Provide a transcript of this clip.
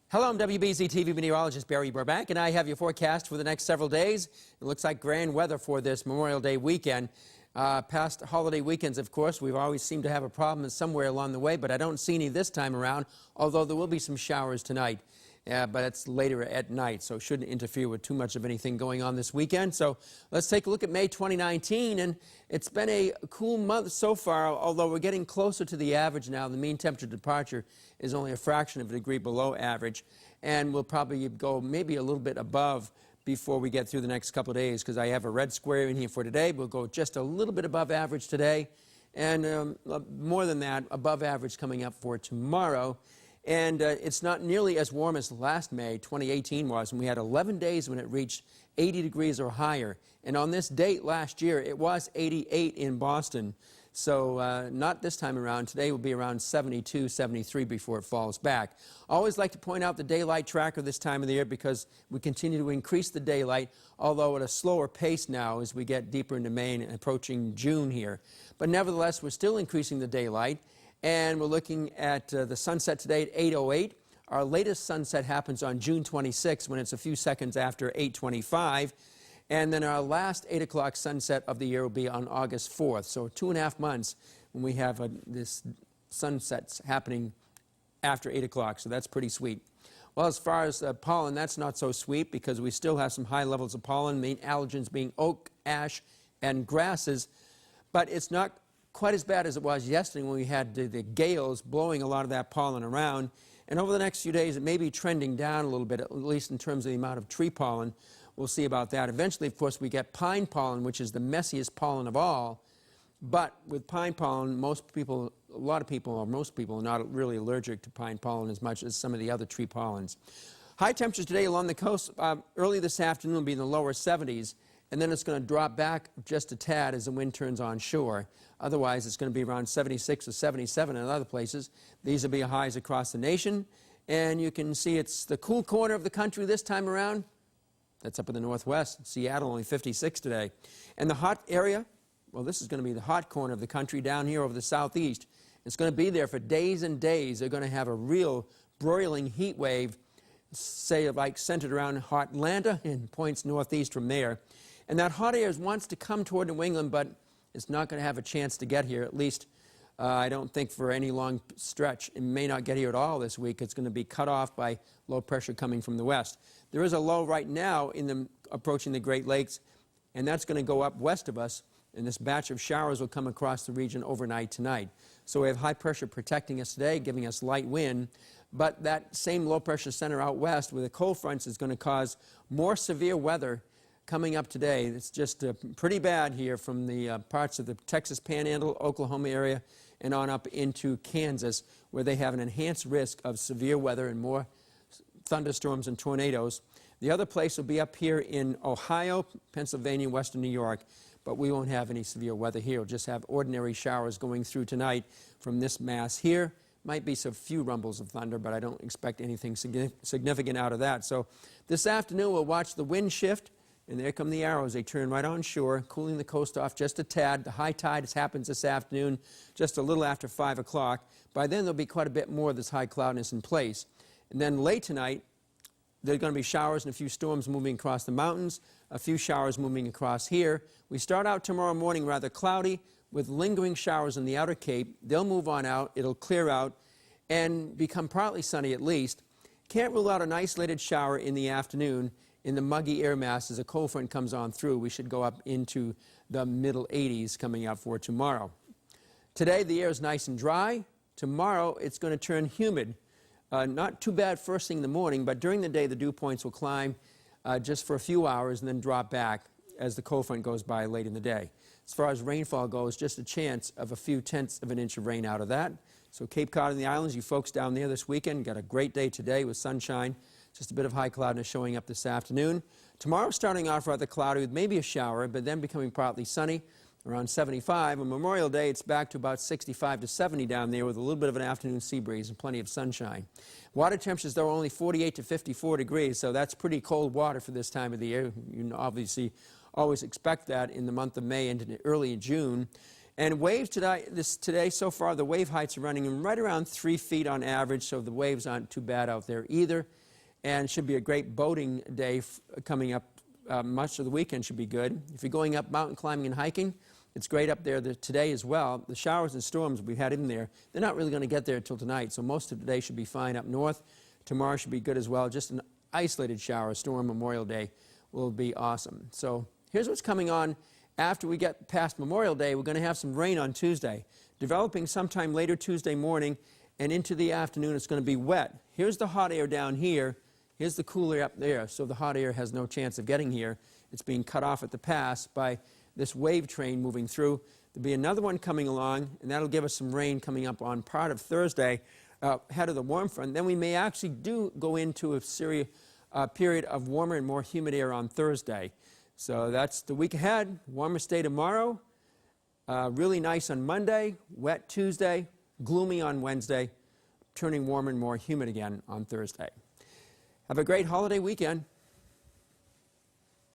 Hello, I'm wbz-tv meteorologist Barry Burbank, and I have your forecast for the next several days. It looks like grand weather for this Memorial Day weekend. Past holiday weekends, of course, we've always seemed to have a problem somewhere along the way, but I don't see any this time around, although there will be some showers tonight. But it's later at night, so it shouldn't interfere with too much of anything going on this weekend. So let's take a look at May 2019, and it's been a cool month so far, although we're getting closer to the average now. The mean temperature departure is only a fraction of a degree below average, and we'll probably go maybe a little bit above before we get through the next couple of days, because I have a red square in here for today. We'll go just a little bit above average today, and more than that, above average coming up for tomorrow. And it's not nearly as warm as last May, 2018 was, when we had 11 days when it reached 80 degrees or higher. And on this date last year, it was 88 in Boston. So not this time around. Today will be around 72, 73 before it falls back. I always like to point out the daylight tracker this time of the year because we continue to increase the daylight, although at a slower pace now as we get deeper into May and approaching June here. But nevertheless, we're still increasing the daylight. And we're looking at the sunset today at 8:08. Our latest sunset happens on June 26 when it's a few seconds after 8:25. And then our last 8 o'clock sunset of the year will be on August 4th. So 2.5 months when we have this sunsets happening after 8 o'clock. So that's pretty sweet. Well, as far as pollen, that's not so sweet because we still have some high levels of pollen, main allergens being oak, ash, and grasses. But it's not quite as bad as it was yesterday when we had the gales blowing a lot of that pollen around. And over the next few days, it may be trending down a little bit, at least in terms of the amount of tree pollen. We'll see about that. Eventually, of course, we get pine pollen, which is the messiest pollen of all. But with pine pollen, most people are not really allergic to pine pollen as much as some of the other tree pollens. High temperatures today along the coast early this afternoon will be in the lower 70s. And then it's going to drop back just a tad as the wind turns onshore. Otherwise, it's going to be around 76 or 77 in other places. These will be highs across the nation. And you can see it's the cool corner of the country this time around. That's up in the northwest. Seattle, only 56 today. And the hot area, well, this is going to be the hot corner of the country down here over the southeast. It's going to be there for days and days. They're going to have a real broiling heat wave, say like centered around hot Atlanta and points northeast from there. And that hot air wants to come toward New England, but it's not going to have a chance to get here, at least I don't think for any long stretch. It may not get here at all this week. It's going to be cut off by low pressure coming from the west. There is a low right now approaching the Great Lakes, and that's going to go up west of us, and this batch of showers will come across the region overnight tonight. So we have high pressure protecting us today, giving us light wind, but that same low pressure center out west with the cold fronts is going to cause more severe weather coming up today. It's just pretty bad here from the parts of the Texas Panhandle, Oklahoma area, and on up into Kansas, where they have an enhanced risk of severe weather and more thunderstorms and tornadoes. The other place will be up here in Ohio, Pennsylvania, western New York, but we won't have any severe weather here. We'll just have ordinary showers going through tonight from this mass here. Might be some few rumbles of thunder, but I don't expect anything significant out of that. So this afternoon, we'll watch the wind shift. And there come the arrows. They turn right on shore, cooling the coast off just a tad. The high tide happens this afternoon, just a little after 5 o'clock. By then, there'll be quite a bit more of this high cloudiness in place. And then late tonight, there are going to be showers and a few storms moving across the mountains, a few showers moving across here. We start out tomorrow morning rather cloudy with lingering showers in the outer Cape. They'll move on out. It'll clear out and become partly sunny at least. Can't rule out an isolated shower in the afternoon in the muggy air mass as a cold front comes on through. We should go up into the middle 80s coming up for tomorrow. Today, the air is nice and dry. Tomorrow, it's going to turn humid. Not too bad first thing in the morning, but during the day, the dew points will climb just for a few hours and then drop back as the cold front goes by late in the day. As far as rainfall goes, just a chance of a few tenths of an inch of rain out of that. So Cape Cod and the islands, you folks down there this weekend, got a great day today with sunshine. Just a bit of high cloudiness showing up this afternoon. Tomorrow starting off rather cloudy with maybe a shower, but then becoming partly sunny, around 75. On Memorial Day, it's back to about 65 to 70 down there with a little bit of an afternoon sea breeze and plenty of sunshine. Water temperatures, though, are only 48 to 54 degrees, so that's pretty cold water for this time of the year. You obviously always expect that in the month of May into early June. And waves today so far, the wave heights are running right around 3 feet on average, so the waves aren't too bad out there either. And should be a great boating day coming up. Much of the weekend should be good. If you're going up mountain climbing and hiking, it's great up there today as well. The showers and storms we've had in there, they're not really going to get there until tonight, so most of today should be fine up north. Tomorrow should be good as well. Just an isolated shower storm Memorial Day will be awesome. So here's what's coming on. After we get past Memorial Day, we're going to have some rain on Tuesday. Developing sometime later Tuesday morning and into the afternoon, it's going to be wet. Here's the hot air down here. Here's the cool air up there. So the hot air has no chance of getting here. It's being cut off at the pass by this wave train moving through. There'll be another one coming along, and that'll give us some rain coming up on part of Thursday ahead of the warm front. Then we may actually go into a period of warmer and more humid air on Thursday. So that's the week ahead. Warmest day tomorrow, really nice on Monday, wet Tuesday, gloomy on Wednesday, turning warmer and more humid again on Thursday. Have a great holiday weekend.